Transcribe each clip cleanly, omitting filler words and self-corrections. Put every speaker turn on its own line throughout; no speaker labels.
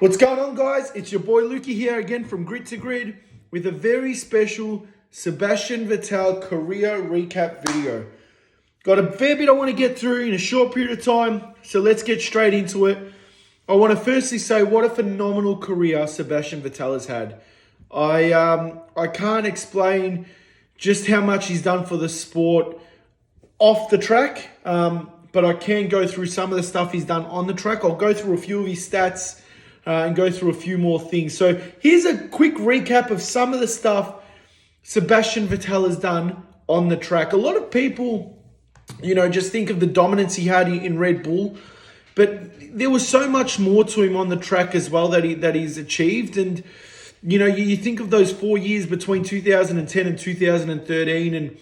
What's going on, guys? It's your boy Lukey here again from Grid to Grid with a very special Sebastian Vettel career recap video. Got a fair bit I want to get through in a short period of time, so let's get straight into it. I want to firstly say what a phenomenal career Sebastian Vettel has had. I can't explain just how much he's done for the sport off the track, but I can go through some of the stuff he's done on the track. I'll go through a few of his stats and go through a few more things. So here's a quick recap of some of the stuff Sebastian Vettel has done on the track. A lot of people, just think of the dominance he had in Red Bull, but there was so much more to him on the track as well that he's achieved. And, you think of those 4 years between 2010 and 2013, and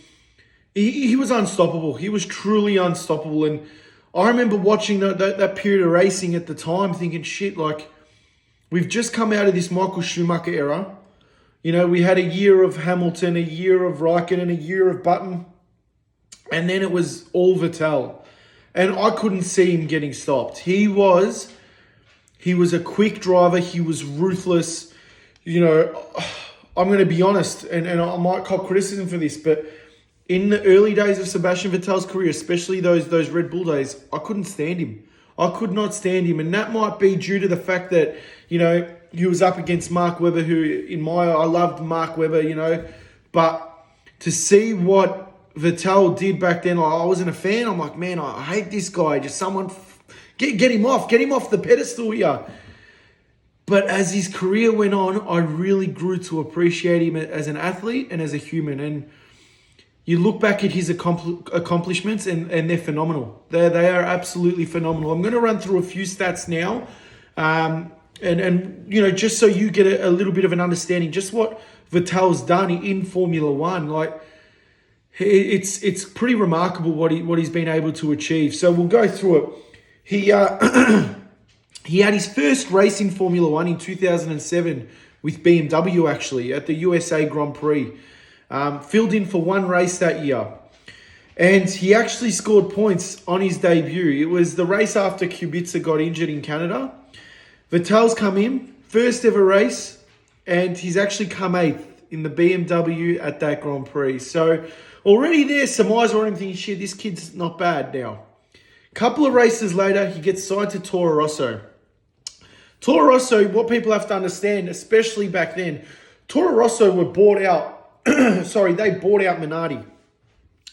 he was unstoppable. He was truly unstoppable. And I remember watching that period of racing at the time thinking, shit, we've just come out of this Michael Schumacher era. We had a year of Hamilton, a year of Raikkonen, a year of Button, and then it was all Vettel. And I couldn't see him getting stopped. He was a quick driver. He was ruthless. I'm going to be honest, and I might cop criticism for this, but in the early days of Sebastian Vettel's career, especially those Red Bull days, I couldn't stand him. I could not stand him. And that might be due to the fact that, he was up against Mark Webber, who I loved Mark Webber, but to see what Vettel did back then, I wasn't a fan. I'm like, man, I hate this guy. Just someone get him off the pedestal here. But as his career went on, I really grew to appreciate him as an athlete and as a human. And you look back at his accomplishments and they're phenomenal. They are absolutely phenomenal. I'm going to run through a few stats now. And just so you get a little bit of an understanding, just what Vettel's done in Formula One. It's pretty remarkable what he's been able to achieve. So we'll go through it. He had his first race in Formula One in 2007 with BMW, actually, at the USA Grand Prix. Filled in for one race that year. And he actually scored points on his debut. It was the race after Kubica got injured in Canada. Vettel's come in, first ever race, and he's actually come 8th in the BMW at that Grand Prix. So already there, some eyes are on him thinking, shit, this kid's not bad now. Couple of races later, he gets signed to Toro Rosso. Toro Rosso, what people have to understand, especially back then, Toro Rosso were bought out. They bought out Minardi.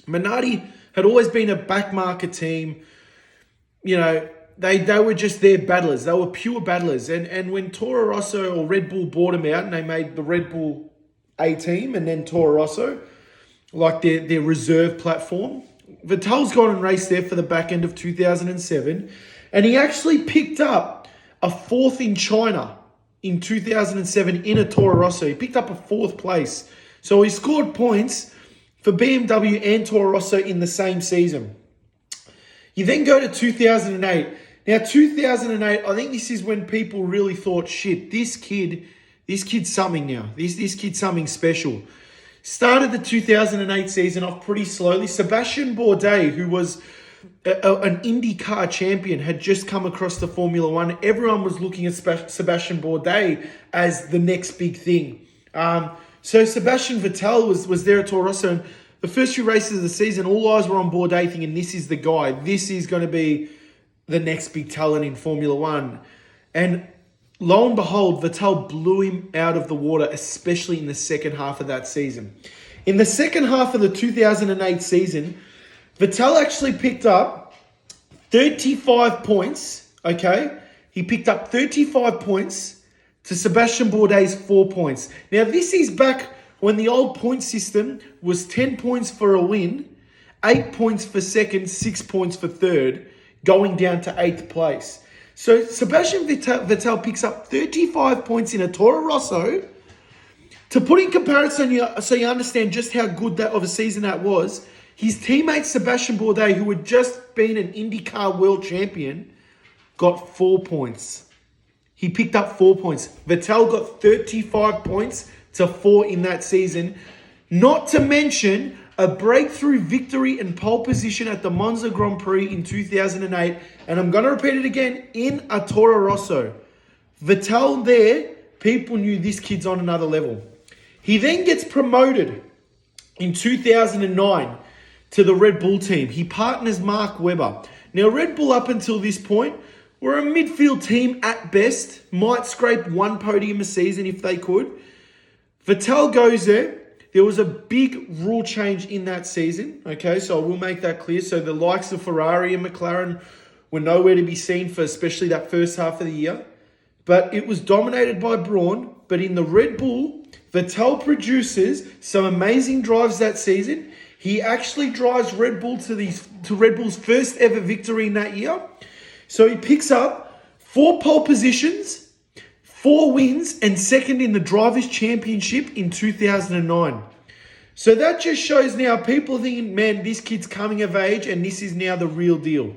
Minardi had always been a back market team. They were just their battlers. They were pure battlers. And when Toro Rosso or Red Bull bought them out and they made the Red Bull A team and then Toro Rosso, like their reserve platform, Vettel's gone and raced there for the back end of 2007. And he actually picked up a 4th in China in 2007 in a Toro Rosso. He picked up a 4th place. So he scored points for BMW and Toro Rosso in the same season. You then go to 2008. Now, 2008, I think this is when people really thought, shit, this kid's something now. This kid's something special. Started the 2008 season off pretty slowly. Sebastian Bourdais, who was an IndyCar champion, had just come across the Formula One. Everyone was looking at Sebastian Bourdais as the next big thing. So Sebastian Vettel was there at Toro Rosso, and the first few races of the season, all eyes were on Bourdais thinking, this is the guy. This is going to be the next big talent in Formula One. And lo and behold, Vettel blew him out of the water, especially in the second half of that season. In the second half of the 2008 season, Vettel actually picked up 35 points, okay? He picked up 35 points to Sebastian Bourdais' 4 points. Now, this is back when the old point system was 10 points for a win, 8 points for second, 6 points for third, going down to 8th place. So Sebastian Vettel picks up 35 points in a Toro Rosso. To put in comparison, so you understand just how good that of a season that was, his teammate Sebastian Bourdais, who had just been an IndyCar world champion, got 4 points. He picked up 4 points. Vettel got 35 points to 4 in that season. Not to mention a breakthrough victory and pole position at the Monza Grand Prix in 2008. And I'm going to repeat it again, in a Toro Rosso. Vettel there, people knew this kid's on another level. He then gets promoted in 2009 to the Red Bull team. He partners Mark Webber. Now, Red Bull up until this point were a midfield team at best, might scrape one podium a season if they could. Vettel goes there. There was a big rule change in that season, okay, so I will make that clear. So the likes of Ferrari and McLaren were nowhere to be seen for especially that first half of the year. But it was dominated by Brawn. But in the Red Bull, Vettel produces some amazing drives that season. He actually drives Red Bull to Red Bull's first ever victory in that year. So he picks up 4 pole positions, 4 wins, and second in the Drivers' Championship in 2009. So that just shows now people thinking, man, this kid's coming of age and this is now the real deal.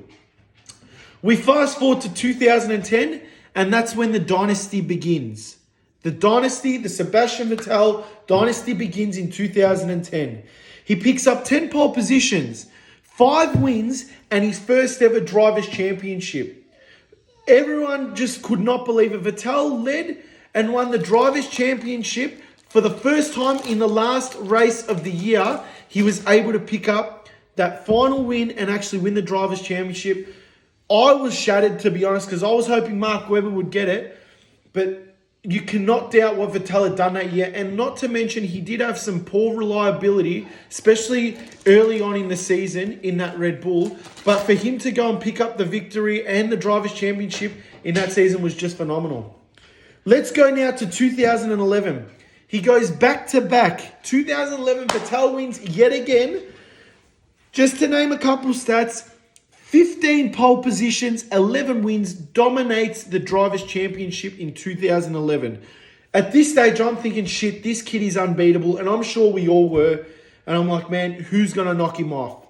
We fast forward to 2010, and that's when the dynasty begins. The dynasty, the Sebastian Vettel dynasty begins in 2010. He picks up 10 pole positions, 5 wins, and his first ever Drivers' Championship. Everyone just could not believe it. Vettel led and won the Drivers' Championship for the first time in the last race of the year. He was able to pick up that final win and actually win the Drivers' Championship. I was shattered, to be honest, because I was hoping Mark Webber would get it. But you cannot doubt what Vettel had done that year. And not to mention, he did have some poor reliability, especially early on in the season in that Red Bull. But for him to go and pick up the victory and the Drivers' Championship in that season was just phenomenal. Let's go now to 2011. He goes back-to-back. 2011, Vettel wins yet again. Just to name a couple stats, 15 pole positions, 11 wins, dominates the Drivers' Championship in 2011. At this stage, I'm thinking, shit, this kid is unbeatable, and I'm sure we all were. And I'm like, man, who's going to knock him off?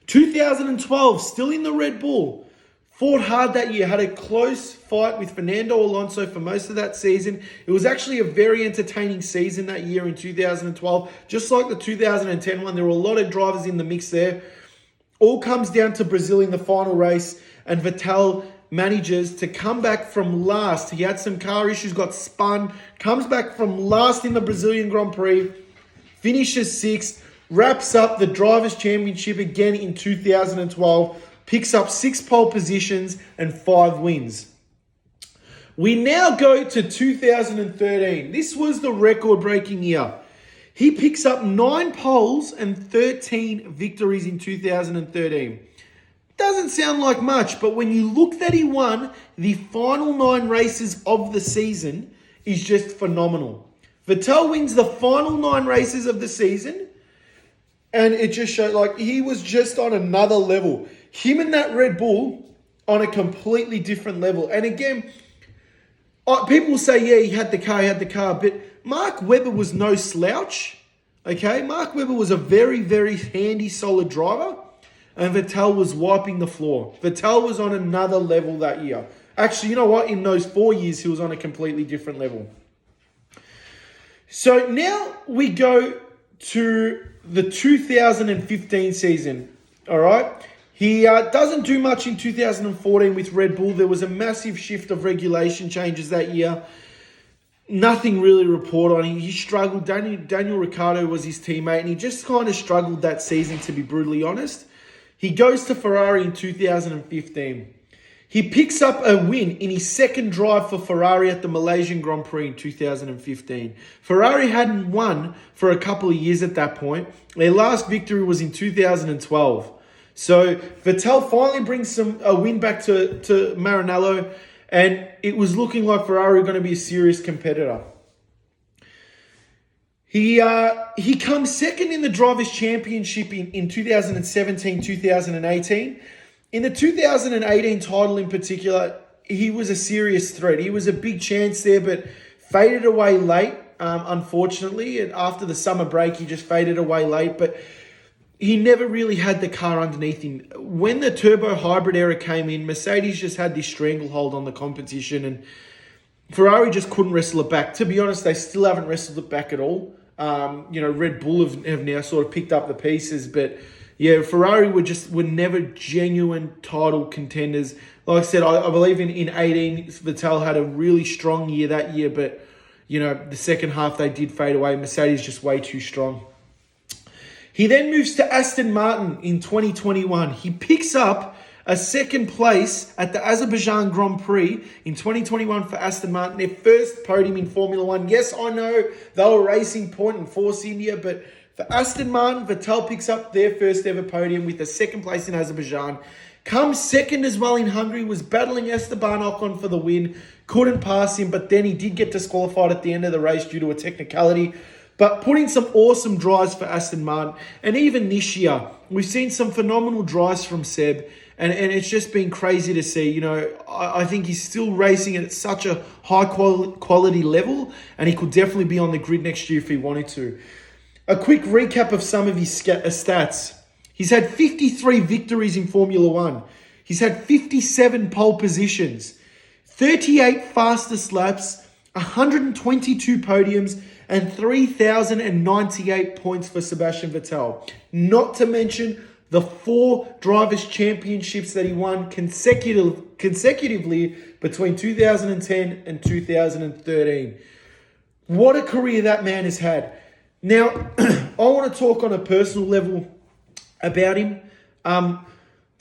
2012, still in the Red Bull. Fought hard that year, had a close fight with Fernando Alonso for most of that season. It was actually a very entertaining season that year in 2012. Just like the 2010 one, there were a lot of drivers in the mix there. All comes down to Brazil in the final race, and Vettel manages to come back from last. He had some car issues, got spun, comes back from last in the Brazilian Grand Prix, finishes 6th, wraps up the Drivers' Championship again in 2012, picks up 6 pole positions and 5 wins. We now go to 2013. This was the record-breaking year. He picks up 9 poles and 13 victories in 2013. Doesn't sound like much, but when you look that he won the final 9 races of the season, is just phenomenal. Vettel wins the final 9 races of the season, and it just showed like he was just on another level. Him and that Red Bull on a completely different level. And again, people say, yeah, he had the car, but Mark Webber was no slouch, okay? Mark Webber was a very, very handy, solid driver, and Vettel was wiping the floor. Vettel was on another level that year. Actually, you know what? In those 4 years, he was on a completely different level. So now we go to the 2015 season, all right? He doesn't do much in 2014 with Red Bull. There was a massive shift of regulation changes that year. Nothing really to report on him. He struggled. Daniel Ricciardo was his teammate, and he just kind of struggled that season, to be brutally honest. He goes to Ferrari in 2015. He picks up a win in his second drive for Ferrari at the Malaysian Grand Prix in 2015. Ferrari hadn't won for a couple of years at that point. Their last victory was in 2012. So Vettel finally brings a win back to Maranello, and it was looking like Ferrari were going to be a serious competitor. He comes second in the Drivers' Championship in 2017, 2018. In the 2018 title in particular, he was a serious threat. He was a big chance there, but faded away late, unfortunately. And after the summer break, he just faded away late. But he never really had the car underneath him. When the turbo hybrid era came in, Mercedes just had this stranglehold on the competition, and Ferrari just couldn't wrestle it back. To be honest, they still haven't wrestled it back at all. Red Bull have now sort of picked up the pieces, but yeah, Ferrari were never genuine title contenders. Like I said, I believe in 18, Vettel had a really strong year that year, but the second half they did fade away. Mercedes just way too strong. He then moves to Aston Martin in 2021. He picks up a second place at the Azerbaijan Grand Prix in 2021 for Aston Martin, their first podium in Formula One. Yes, I know they were racing Point and Force India, but for Aston Martin, Vettel picks up their first ever podium with a second place in Azerbaijan. Comes second as well in Hungary, was battling Esteban Ocon for the win, couldn't pass him, but then he did get disqualified at the end of the race due to a technicality. But put in some awesome drives for Aston Martin. And even this year, we've seen some phenomenal drives from Seb. And it's just been crazy to see. I think he's still racing at such a high quality level. And he could definitely be on the grid next year if he wanted to. A quick recap of some of his stats. He's had 53 victories in Formula One. He's had 57 pole positions, 38 fastest laps, 122 podiums, and 3,098 points for Sebastian Vettel. Not to mention the 4 Drivers' Championships that he won consecutively between 2010 and 2013. What a career that man has had. Now, I want to talk on a personal level about him. The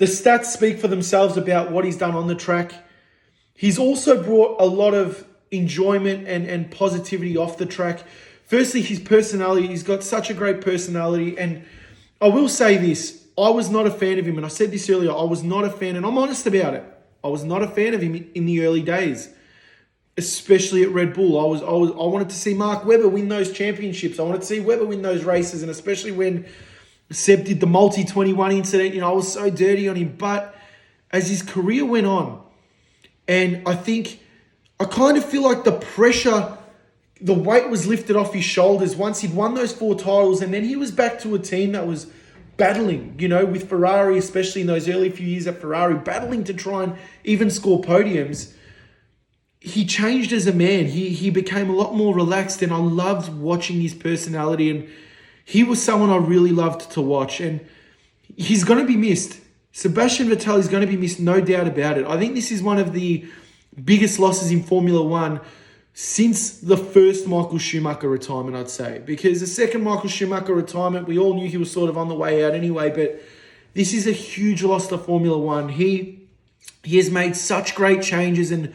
stats speak for themselves about what he's done on the track. He's also brought a lot of enjoyment and positivity off the track. Firstly, his personality. He's got such a great personality. And I will say this. I was not a fan of him. And I said this earlier. I was not a fan. And I'm honest about it. I was not a fan of him in the early days. Especially at Red Bull. I wanted to see Mark Webber win those championships. I wanted to see Webber win those races. And especially when Seb did the multi-21 incident. I was so dirty on him. But as his career went on, and I kind of feel like the pressure, the weight was lifted off his shoulders once he'd won those 4 titles, and then he was back to a team that was battling, with Ferrari, especially in those early few years at Ferrari, battling to try and even score podiums. He changed as a man. He became a lot more relaxed, and I loved watching his personality, and he was someone I really loved to watch, and he's going to be missed. Sebastian Vettel is going to be missed, no doubt about it. I think this is one of the biggest losses in Formula One since the first Michael Schumacher retirement, I'd say. Because the second Michael Schumacher retirement, we all knew he was sort of on the way out anyway, but this is a huge loss to Formula One. He has made such great changes and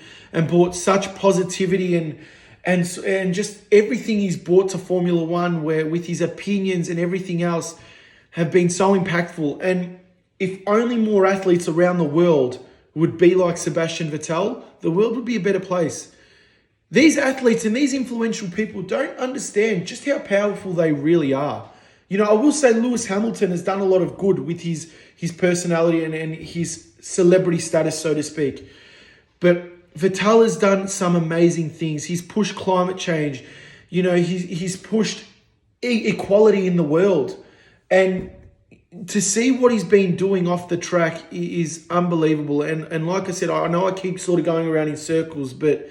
brought such positivity and just everything he's brought to Formula One, where with his opinions and everything else have been so impactful. And if only more athletes around the world would be like Sebastian Vettel, the world would be a better place. These athletes and these influential people don't understand just how powerful they really are. I will say Lewis Hamilton has done a lot of good with his personality and his celebrity status, so to speak. But Vettel has done some amazing things. He's pushed climate change. He's pushed equality in the world. And to see what he's been doing off the track is unbelievable. And like I said, I know I keep sort of going around in circles, but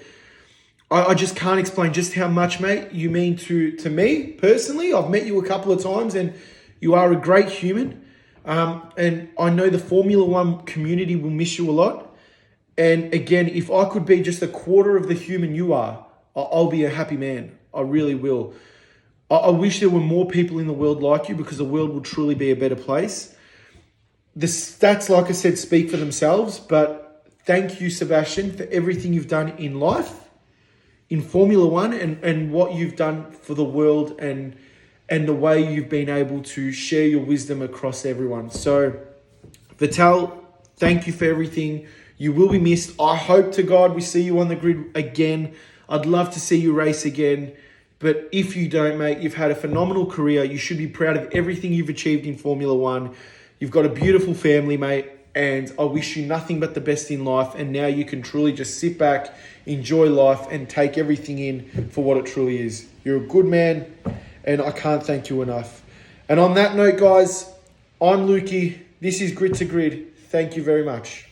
I just can't explain just how much, mate, you mean to me personally. I've met you a couple of times and you are a great human. And I know the Formula One community will miss you a lot. And again, if I could be just a quarter of the human you are, I'll be a happy man. I really will. I wish there were more people in the world like you, because the world will truly be a better place. The stats, like I said, speak for themselves, but thank you, Sebastian, for everything you've done in life, in Formula One, and what you've done for the world, and the way you've been able to share your wisdom across everyone. So, Vettel, thank you for everything. You will be missed. I hope to God we see you on the grid again. I'd love to see you race again. But if you don't, mate, you've had a phenomenal career. You should be proud of everything you've achieved in Formula One. You've got a beautiful family, mate, and I wish you nothing but the best in life. And now you can truly just sit back, enjoy life, and take everything in for what it truly is. You're a good man, and I can't thank you enough. And on that note, guys, I'm Lukey. This is Grit to Grid. Thank you very much.